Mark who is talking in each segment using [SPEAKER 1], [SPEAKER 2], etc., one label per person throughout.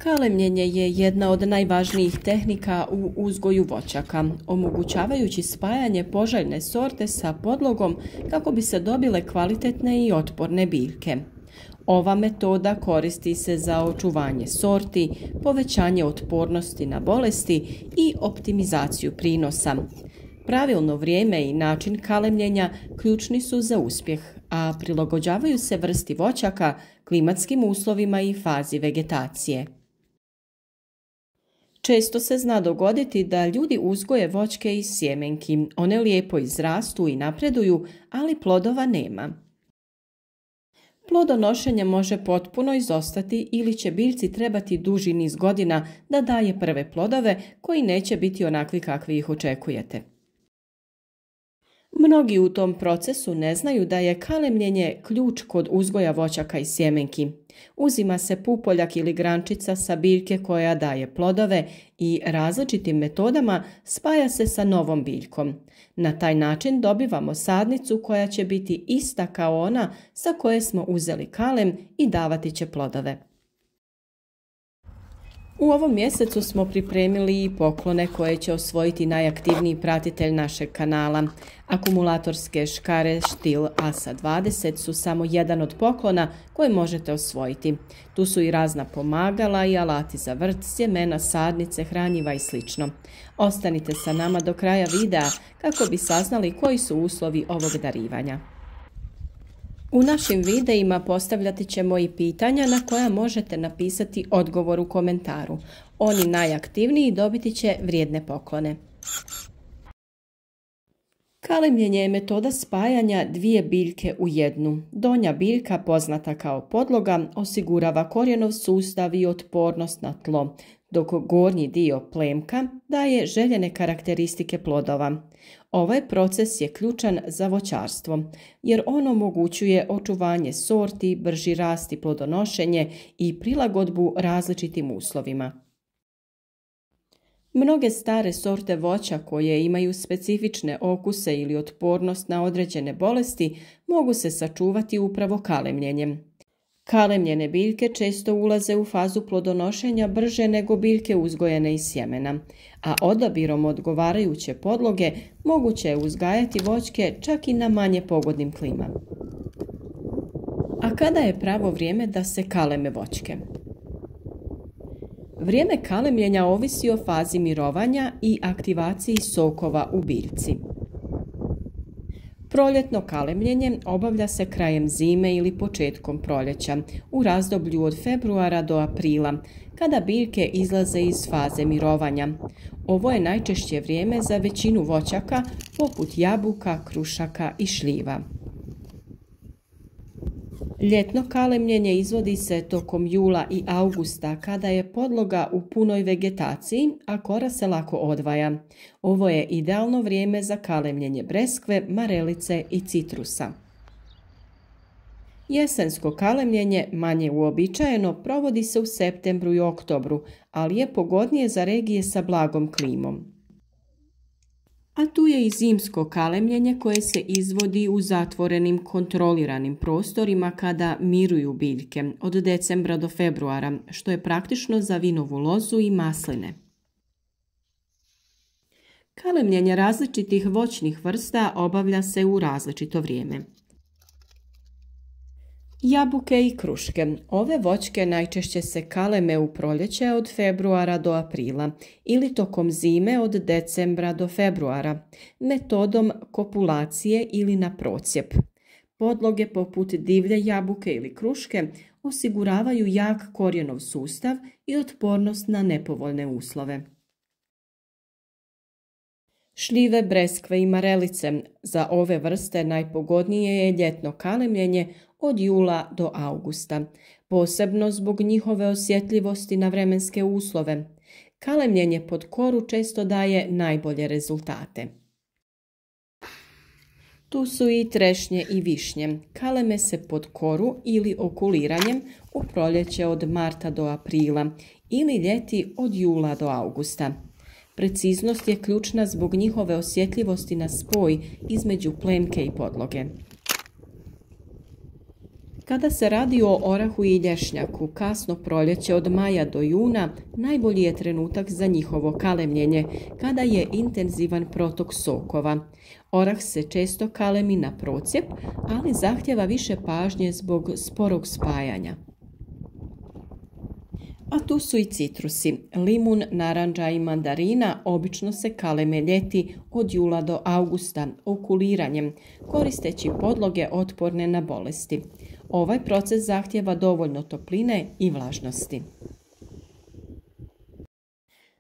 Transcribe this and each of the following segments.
[SPEAKER 1] Kalemljenje je jedna od najvažnijih tehnika u uzgoju voćaka, omogućavajući spajanje poželjne sorte sa podlogom kako bi se dobile kvalitetne i otporne biljke. Ova metoda koristi se za očuvanje sorti, povećanje otpornosti na bolesti i optimizaciju prinosa. Pravilno vrijeme i način kalemljenja ključni su za uspjeh, a prilagođavaju se vrsti voćaka, klimatskim uslovima i fazi vegetacije. Često se zna dogoditi da ljudi uzgoje voćke iz sjemenki, one lijepo izrastu i napreduju, ali plodova nema. Plodonošenje može potpuno izostati ili će biljci trebati duži niz godina da daje prve plodove koji neće biti onakvi kakvi ih očekujete. Mnogi u tom procesu ne znaju da je kalemljenje ključ kod uzgoja voćaka iz sjemenki. Uzima se pupoljak ili grančica sa biljke koja daje plodove i različitim metodama spaja se sa novom biljkom. Na taj način dobivamo sadnicu koja će biti ista kao ona sa koje smo uzeli kalem i davati će plodove. U ovom mjesecu smo pripremili i poklone koje će osvojiti najaktivniji pratitelj našeg kanala. Akumulatorske škare Stihl ASA 20 su samo jedan od poklona koje možete osvojiti. Tu su i razna pomagala i alati za vrt, sjemena, sadnice, hranjiva i sl. Ostanite sa nama do kraja videa kako bi saznali koji su uslovi ovog darivanja. U našim videima postavljati ćemo i pitanja na koja možete napisati odgovor u komentaru. Oni najaktivniji dobiti će vrijedne poklone. Kalemljenje je metoda spajanja dvije biljke u jednu. Donja biljka, poznata kao podloga, osigurava korijenov sustav i otpornost na tlo, dok gornji dio plemka daje željene karakteristike plodova. Ovaj proces je ključan za voćarstvo, jer on omogućuje očuvanje sorti, brži rast i plodonošenje i prilagodbu različitim uslovima. Mnoge stare sorte voća koje imaju specifične okuse ili otpornost na određene bolesti mogu se sačuvati upravo kalemljenjem. Kalemljene biljke često ulaze u fazu plodonošenja brže nego biljke uzgojene iz sjemena, a odabirom odgovarajuće podloge moguće je uzgajati voćke čak i na manje pogodnim klimama. A kada je pravo vrijeme da se kaleme voćke? Vrijeme kalemljenja ovisi o fazi mirovanja i aktivaciji sokova u biljci. Proljetno kalemljenje obavlja se krajem zime ili početkom proljeća, u razdoblju od februara do aprila, kada biljke izlaze iz faze mirovanja. Ovo je najčešće vrijeme za većinu voćaka, poput jabuka, krušaka i šljiva. Ljetno kalemljenje izvodi se tokom jula i augusta kada je podloga u punoj vegetaciji, a kora se lako odvaja. Ovo je idealno vrijeme za kalemljenje breskve, marelice i citrusa. Jesensko kalemljenje, manje uobičajeno, provodi se u septembru i oktobru, ali je pogodnije za regije sa blagom klimom. A tu je i zimsko kalemljenje koje se izvodi u zatvorenim kontroliranim prostorima kada miruju biljke od decembra do februara, što je praktično za vinovu lozu i masline. Kalemljenje različitih voćnih vrsta obavlja se u različito vrijeme. Jabuke i kruške. Ove voćke najčešće se kaleme u proljeće od februara do aprila ili tokom zime od decembra do februara, metodom kopulacije ili na procjep. Podloge poput divlje jabuke ili kruške osiguravaju jak korijenov sustav i otpornost na nepovoljne uslove. Šljive, breskve i marelice. Za ove vrste najpogodnije je ljetno kalemljenje od jula do augusta, posebno zbog njihove osjetljivosti na vremenske uslove. Kalemljenje pod koru često daje najbolje rezultate. Tu su i trešnje i višnje. Kaleme se pod koru ili okuliranjem u proljeće od marta do aprila ili ljeti od jula do augusta. Preciznost je ključna zbog njihove osjetljivosti na spoj između plemke i podloge. Kada se radi o orahu i lješnjaku, kasno proljeće od maja do juna najbolji je trenutak za njihovo kalemljenje, kada je intenzivan protok sokova. Orah se često kalemi na procjep, ali zahtjeva više pažnje zbog sporog spajanja. A tu su i citrusi. Limun, naranđa i mandarina obično se kaleme ljeti od jula do augusta okuliranjem, koristeći podloge otporne na bolesti. Ovaj proces zahtjeva dovoljno topline i vlažnosti.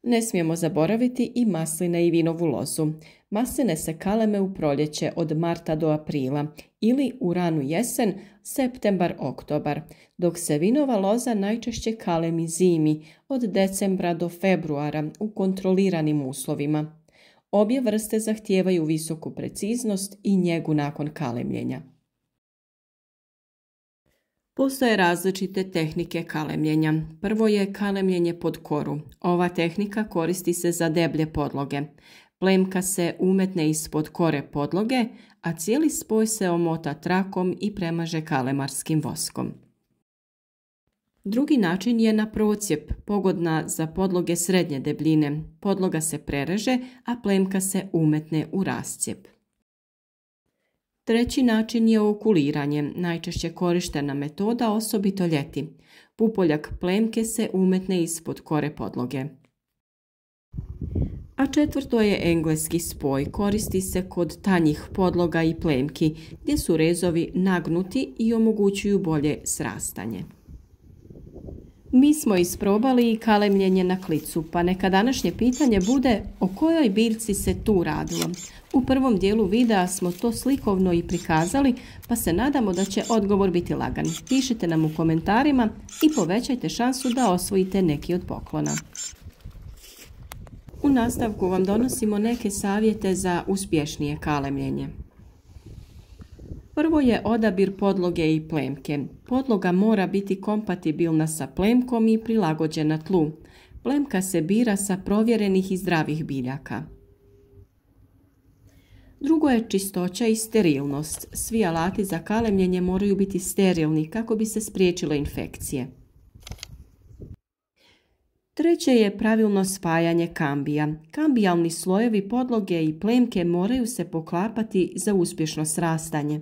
[SPEAKER 1] Ne smijemo zaboraviti i masline i vinovu lozu. Masline se kaleme u proljeće od marta do aprila ili u ranu jesen, septembar-oktobar, dok se vinova loza najčešće kalemi zimi od decembra do februara u kontroliranim uslovima. Obje vrste zahtijevaju visoku preciznost i njegu nakon kalemljenja. Postoje različite tehnike kalemljenja. Prvo je kalemljenje pod koru. Ova tehnika koristi se za deblje podloge. Plemka se umetne ispod kore podloge, a cijeli spoj se omota trakom i premaže kalemarskim voskom. Drugi način je na procjep, pogodna za podloge srednje debljine. Podloga se prereže, a plemka se umetne u rascijep. Treći način je okuliranje, najčešće korištena metoda, osobito ljeti. Pupoljak plemke se umetne ispod kore podloge. A četvrto je engleski spoj, koristi se kod tanjih podloga i plemki, gdje su rezovi nagnuti i omogućuju bolje srastanje. Mi smo isprobali i kalemljenje na klicu, pa neka današnje pitanje bude o kojoj biljci se tu radilo. U prvom dijelu videa smo to slikovno i prikazali, pa se nadamo da će odgovor biti lagan. Pišite nam u komentarima i povećajte šansu da osvojite neki od poklona. U nastavku vam donosimo neke savjete za uspješnije kalemljenje. Prvo je odabir podloge i plemke. Podloga mora biti kompatibilna sa plemkom i prilagođena tlu. Plemka se bira sa provjerenih i zdravih biljaka. Drugo je čistoća i sterilnost. Svi alati za kalemljenje moraju biti sterilni kako bi se spriječile infekcije. Treće je pravilno spajanje kambija. Kambijalni slojevi podloge i plemke moraju se poklapati za uspješno srastanje.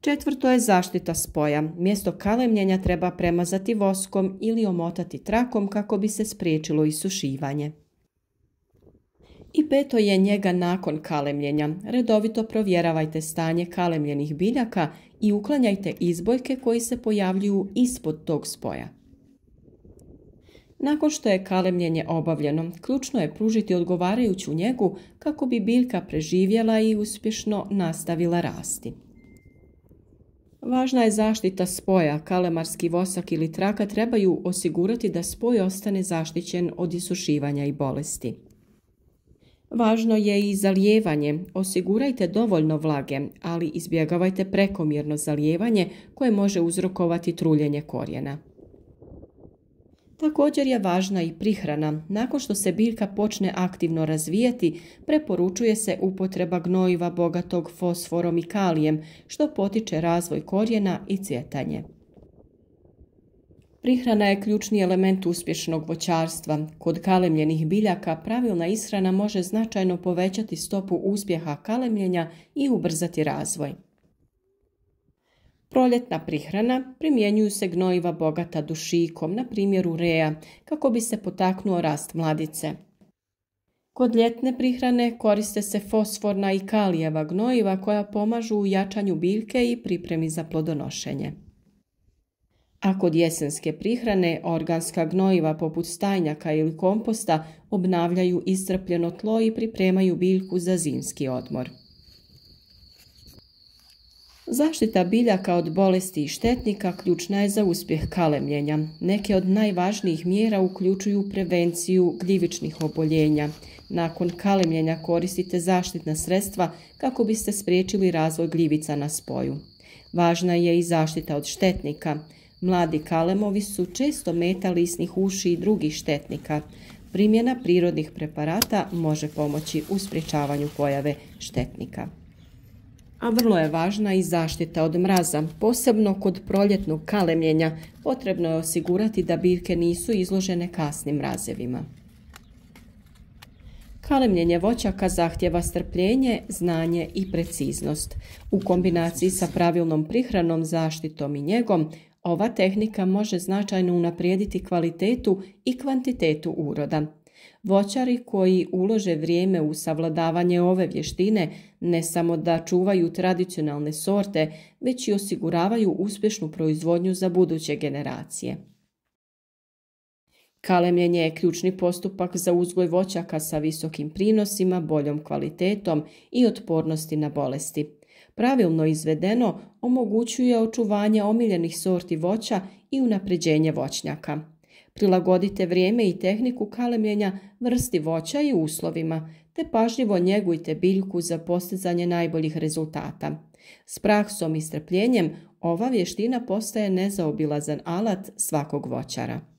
[SPEAKER 1] Četvrto je zaštita spoja. Mjesto kalemljenja treba premazati voskom ili omotati trakom kako bi se spriječilo isušivanje. I peto je njega nakon kalemljenja. Redovito provjeravajte stanje kalemljenih biljaka i uklanjajte izbojke koji se pojavljuju ispod tog spoja. Nakon što je kalemljenje obavljeno, ključno je pružiti odgovarajuću njegu kako bi biljka preživjela i uspješno nastavila rasti. Važna je zaštita spoja. Kalemarski vosak ili traka trebaju osigurati da spoj ostane zaštićen od isušivanja i bolesti. Važno je i zalijevanje. Osigurajte dovoljno vlage, ali izbjegavajte prekomjerno zalijevanje koje može uzrokovati truljenje korijena. Također je važna i prihrana. Nakon što se biljka počne aktivno razvijati, preporučuje se upotreba gnojiva bogatog fosforom i kalijem, što potiče razvoj korijena i cvjetanje. Prihrana je ključni element uspješnog voćarstva. Kod kalemljenih biljaka pravilna ishrana može značajno povećati stopu uspjeha kalemljenja i ubrzati razvoj. Proljetna prihrana primjenjuju se gnojiva bogata dušikom, na primjer urea, kako bi se potaknuo rast mladice. Kod ljetne prihrane koriste se fosforna i kalijeva gnojiva koja pomažu u jačanju biljke i pripremi za plodonošenje. A kod jesenske prihrane organska gnojiva poput stajnjaka ili komposta obnavljaju iscrpljeno tlo i pripremaju biljku za zimski odmor. Zaštita biljaka od bolesti i štetnika ključna je za uspjeh kalemljenja. Neke od najvažnijih mjera uključuju prevenciju gljivičnih oboljenja. Nakon kalemljenja koristite zaštitna sredstva kako biste spriječili razvoj gljivica na spoju. Važna je i zaštita od štetnika. Mladi kalemovi su često meta lisnih uši i drugih štetnika. Primjena prirodnih preparata može pomoći u sprječavanju pojave štetnika. A vrlo je važna i zaštita od mraza. Posebno kod proljetnog kalemljenja potrebno je osigurati da biljke nisu izložene kasnim mrazevima. Kalemljenje voćaka zahtjeva strpljenje, znanje i preciznost. U kombinaciji sa pravilnom prihranom, zaštitom i njegom, ova tehnika može značajno unaprijediti kvalitetu i kvantitetu uroda. Voćari koji ulože vrijeme u savladavanje ove vještine ne samo da čuvaju tradicionalne sorte, već i osiguravaju uspješnu proizvodnju za buduće generacije. Kalemljenje je ključni postupak za uzgoj voćaka sa visokim prinosima, boljom kvalitetom i otpornosti na bolesti. Pravilno izvedeno omogućuje očuvanje omiljenih sorti voća i unapređenje voćnjaka. Prilagodite vrijeme i tehniku kalemljenja vrsti voća i uslovima, te pažljivo njegujte biljku za postizanje najboljih rezultata. S praksom i strpljenjem ova vještina postaje nezaobilazan alat svakog voćara.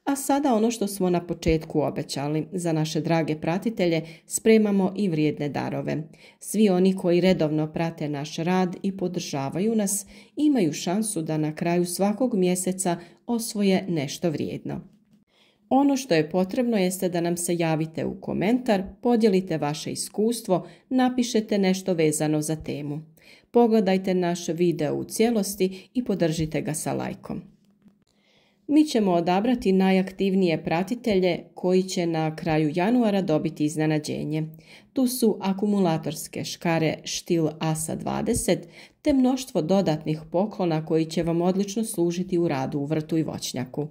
[SPEAKER 1] A sada ono što smo na početku obećali, za naše drage pratitelje spremamo i vrijedne darove. Svi oni koji redovno prate naš rad i podržavaju nas imaju šansu da na kraju svakog mjeseca osvoje nešto vrijedno. Ono što je potrebno jeste da nam se javite u komentar, podijelite vaše iskustvo, napišete nešto vezano za temu. Pogledajte naš video u cijelosti i podržite ga sa lajkom. Mi ćemo odabrati najaktivnije pratitelje koji će na kraju januara dobiti iznenađenje. Tu su akumulatorske škare Stihl ASA 20 te mnoštvo dodatnih poklona koji će vam odlično služiti u radu u vrtu i voćnjaku.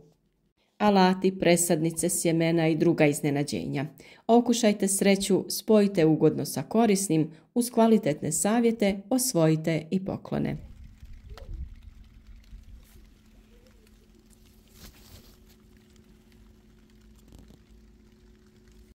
[SPEAKER 1] Alati, presadnice, sjemena i druga iznenađenja. Okušajte sreću, spojite ugodno sa korisnim, uz kvalitetne savjete, osvojite i poklone.